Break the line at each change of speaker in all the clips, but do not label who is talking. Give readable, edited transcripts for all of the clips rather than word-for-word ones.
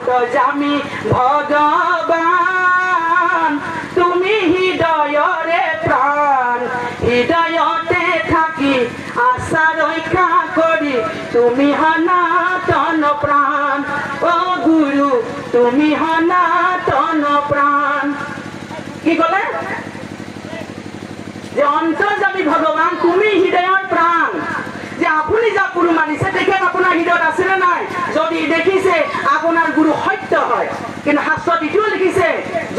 তো জামি ভগবান তুমি হৃদয়রে প্রাণ হৃদয়তে থাকি আশা রক্ষা করি তুমি সনাতন প্রাণ ও গুরু তুমি সনাতন প্রাণ কি কলে যে অন্তর্যামী ভগবান তুমি হৃদয়ৰ প্রাণ যে আপুনি যা গুরু মানিছে তেখেত আপোনাৰ হৃদয়ত আছে নে নাই যদি দেখিছে আপোনাৰ গুরু সত্য হয় কিন্তু শাস্ত্ৰত ইটোও লিখিছে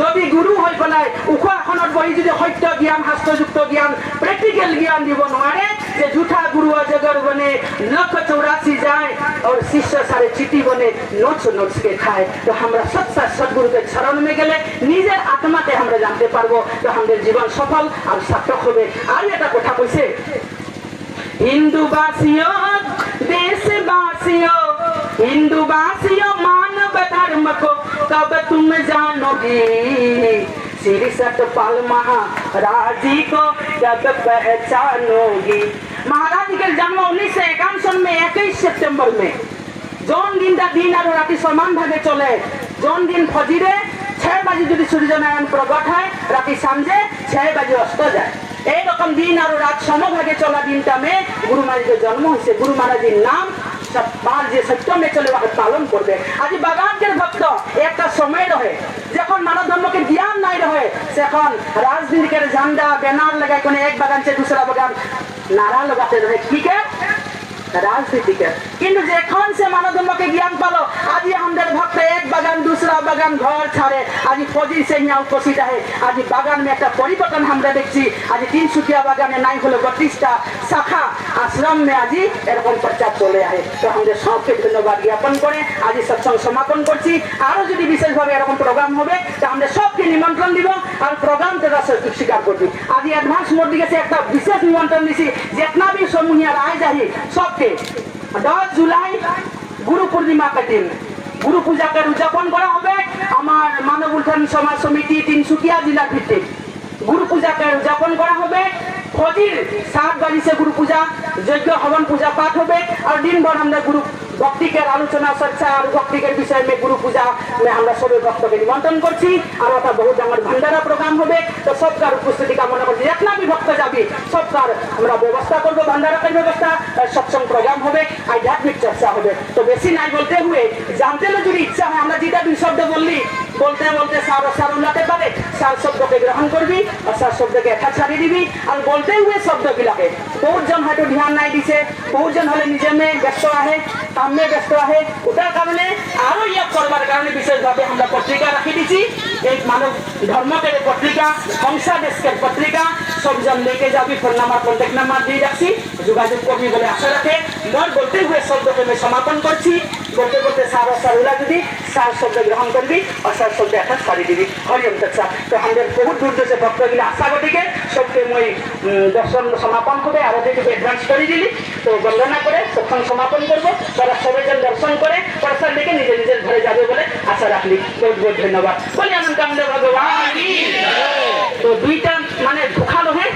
যদি গুরু হৈ পেলাই উখ আসনত বহি যদি সত্য জ্ঞান শাস্ত্ৰযুক্ত জ্ঞান প্ৰেক্টিকেল জ্ঞান দিব নোৱাৰে যে झूठा गुरु अजगर बने 184 जाए और शिष्य सारे चीटी बने नोच नोच के खाए तो हमरा सच्चा सदगुरु के शरण में गले निजे आत्मा के हमरा जानते पारबो तो हमर जीवन सफल और सार्थक होबे আর এটা কথা কইছে हिंदूवासियों देशवासियों हिंदूवासियों मानव धर्म को कब तुम जानोगी श्री सतपाल महाराज जी को जब पहचानोगी महाराज के जन्म 1951 में 21 सितंबर में जौन दिन दिन और राति समान भागे चले जौन दिन फजीरे 6 बजे जो सूर्यनारायण प्रकट है राति सांजे 6 बजे अस्त जाए এই রকম দিন আর রাত সমভাগে চলা দিনটা মে গুরু মহারাজের জন্ম হয়েছে গুরু মহারাজের নাম সব যে সত্য মে চলে পালন করবে আজ বাগানকের ভক্ত একটা সময় রহে যখন মানব ধর্মকে জ্ঞান নাই রহে তখন রাজনীতিকের ঝান্ডা ব্যানার লাগায় কোন এক বাগান से दूसरा बागान नारा लगाते रहे ठीक है राजनीति के किंतु जखन से मानव धर्म के ज्ञान पालो आज हमारे भक्त एक बागान दूसरा बागान घर छाड़े आज फौजी से यहाँ उपस्थित है आज बागान में एक परिवर्तन हमरा देखी आज 300 बागाने नहीं हलो 32टा शाखा आश्रम में आज एरकम प्रचार चले आए तो हमारे सबके धन्यवाद ज्ञापन करे आज सत्संग समापन करছি আরো যদি বিশেষ ভাবে এরকম প্রোগ্রাম হবে তো আমরা সবকে নিমন্ত্রণ দিব আর প্রোগ্রাম তেরা স্বীকার করছি आज एडवांस मोड দিকে একটা বিশেষ নিমন্ত্রণ দিছি जितना भी समूह आए जाही सब 10 जुलाई गुरु पूर्णिमा के दिन गुरु पूजा के उद्यापन करा होबे आमार मानव उत्थान समाज समिति तिनसुकिया जिला भित्तिक गुरु पूजा के उद्यापन करा होबे फजीर 7 बजे से गुरु पूजा यज्ञ हवन पूजा पाठ होबे और दिन भर हमरा गुरु भक्ति के आलोचना चर्चा और भक्ति के विषय में गुरु पूजा में हमरा सबै भक्त के निमंत्रण करছি और এটা बहुत ডাঙর भंडारा प्रोग्राम होबे तो सबकार उपस्थिति कामना करছি जितना भी भक्त जाबी सबकार हमरा व्यवस्था करब भंडारा के व्यवस्था सत्संग प्रोग्राम होबे आध्यात्मिक चर्चा होबे तो बेसी नहीं बोलते हुए जानते लो যদি इच्छा है আমরা যেটা দুই শব্দ বললি बोलते बोलते सार उलाते पारे सार शब्द के ग्रहण करबी और सार शब्द के एका छाड़ी दिबी और बोलते हुए शब्द गिलाके बहुत जन हयतो ध्यान नहीं दिसे बहुत जन हले निजे में व्यस्त आहे काम में व्यस्त आहे उतार कारणे आरो याद करबार कारणे विशेष भावे हमरा पत्रिका राखी दिছি एक मानव धर्म के पत्रिका हंसा देश के पत्रिका सब जन लेके जाबी फोन नंबर कांटेक्ट नंबर दी राखছি যোগাযোগ করবি বলে আশা রাখে মই बोलते हुए शब्द के मैं समापन करছি बोलते बोलते सार उला যদি सार शब्द ग्रहण करबी और सार शब्द एका छाड़ी दिबी हरिओम तत्सा तो हमारे बहुत दूर दूर से भक्त गिला आशा गतिके सबके मैं दर्शन समापन करे और देखिए एडवांस कर दिली तो वंदना करे सत्संग समापन करब তারা সবাই যেন দর্শন করে প্রসাদ দেখে নিজে নিজের ঘরে যাবে বলে আশা রাখলি বহুত বহুত ধন্যবাদ বলি আনন্দ ভগবান তো দুইটা মানে ঢুকালো হ্যাঁ